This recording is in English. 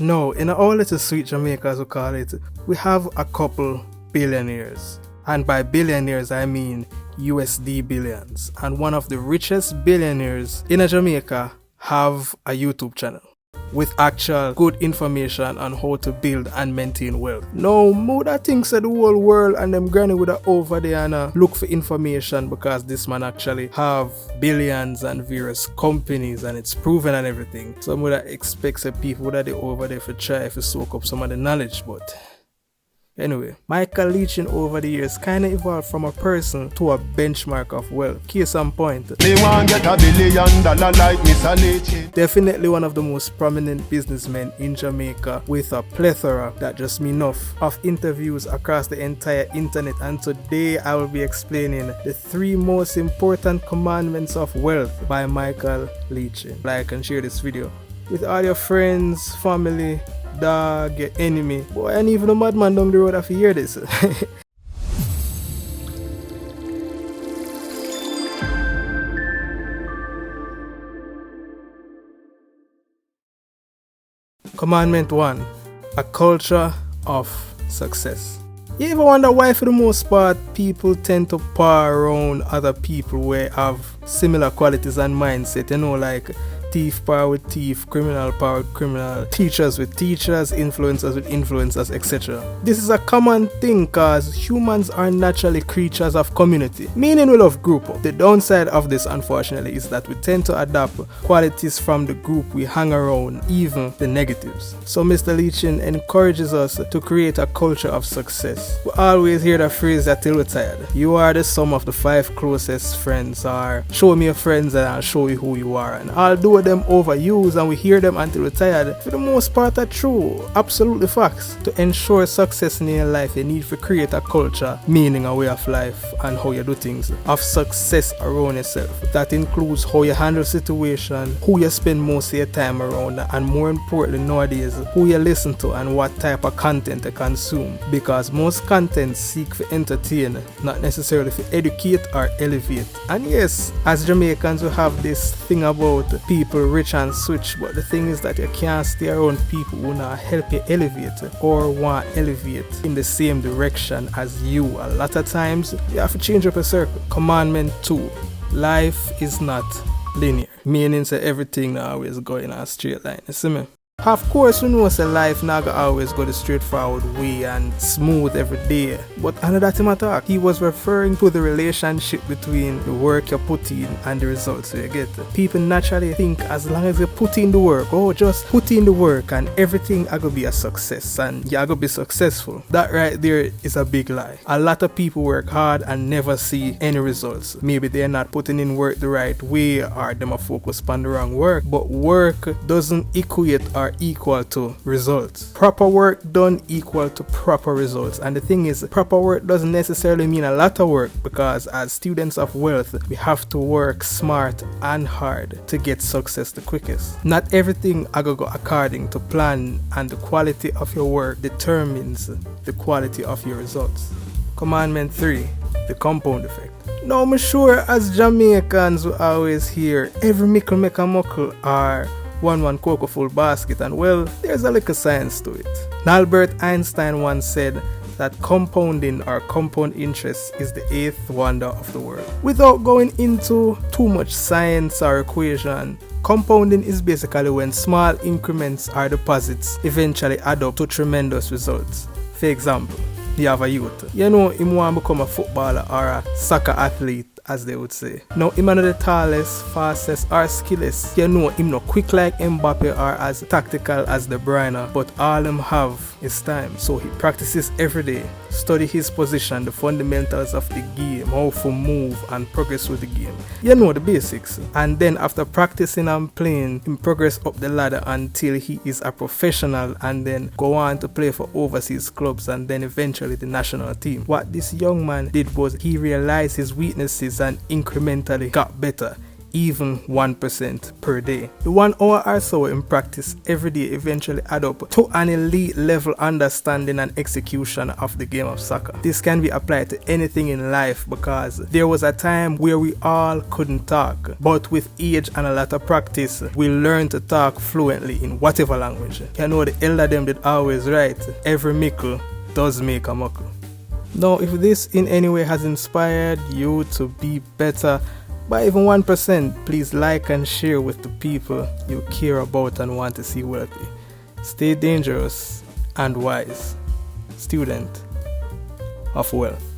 No, in our little sweet Jamaica, as we call it, we have a couple billionaires. And by billionaires, I mean USD billions. And one of the richest billionaires in Jamaica have a YouTube channel with actual good information on how to build and maintain wealth. Now, Muda thinks that the whole world and them granny would have over there and look for information because this man actually have billions and various companies and it's proven and everything. So Muda expects that people that they over there for try to soak up some of the knowledge, but anyway, Michael Leachin over the years kind of evolved from a person to a benchmark of wealth. Case in point. They want get $1 billion like Mr. Leachin. Definitely one of the most prominent businessmen in Jamaica with a plethora, that just means enough, of interviews across the entire internet. And today I will be explaining the 3 most important commandments of wealth by Michael Leachin. Like and share this video with all your friends, family, dog, your enemy, boy, and even a madman down the road have to hear this. Commandment 1. A culture of success. You ever wonder why for the most part people tend to par around other people where have similar qualities and mindset, you know, like thief power with thief, criminal power with criminal, teachers with teachers, influencers with influencers, etc. This is a common thing because humans are naturally creatures of community, meaning we love group up. The downside of this, unfortunately, is that we tend to adopt qualities from the group we hang around, even the negatives. So Mr. Leachin encourages us to create a culture of success. We always hear the phrase that till we're tired. You are the sum of the 5 closest friends, or show me your friends and I'll show you who you are. And although them overused and we hear them until we're tired, for the most part are true, absolutely facts. To ensure success in your life, you need to create a culture, meaning a way of life and how you do things, of success around yourself. That includes how you handle situation, who you spend most of your time around, and more importantly nowadays, who you listen to and what type of content you consume. Because most content seek to entertain, not necessarily to educate or elevate. And yes, as Jamaicans we have this thing about people rich and switch, but the thing is that you can't stay around people who not help you elevate or want to elevate in the same direction as you. A lot of times you have to change up a circle. Commandment 2. Life is not linear, meaning that everything not always go in a straight line. You see me? Of course, we know that life not always go the straightforward way and smooth every day. But another time attack, he was referring to the relationship between the work you put in and the results you get. People naturally think as long as you put in the work, just put in the work and everything are going to be a success and you're going to be successful. That right there is a big lie. A lot of people work hard and never see any results. Maybe they're not putting in work the right way or them are focused on the wrong work. But work doesn't equate or equal to results. Proper work done equal to proper results. And the thing is, proper work doesn't necessarily mean a lot of work, because as students of wealth, we have to work smart and hard to get success the quickest. Not everything go according to plan, and the quality of your work determines the quality of your results. Commandment 3. The compound effect. Now, I'm sure as Jamaicans we always hear every mickle make a muckle, or one cocoa full basket, and well, there's a little science to it. Albert Einstein once said that compounding or compound interest is the 8th wonder of the world. Without going into too much science or equation, compounding is basically when small increments or deposits eventually add up to tremendous results. For example, you have a youth. You know him want to become a footballer or a soccer athlete, as they would say. Now, him not the tallest, fastest, or skillest. You know him not quick like Mbappe or as tactical as De Bruyne, but all him have is time. So he practices every day, study his position, the fundamentals of the game, how to move and progress with the game. You know the basics. And then after practicing and playing, he progress up the ladder until he is a professional and then go on to play for overseas clubs and then eventually the national team. What this young man did was he realized his weaknesses and incrementally got better. even 1% per day. The 1 hour or so in practice every day eventually add up to an elite level understanding and execution of the game of soccer. This can be applied to anything in life because there was a time where we all couldn't talk, but with age and a lot of practice, we learn to talk fluently in whatever language. You know the elder them did always right, every mickle does make a muckle. Now if this in any way has inspired you to be better by even 1%, please like and share with the people you care about and want to see wealthy. Stay dangerous and wise, student of wealth.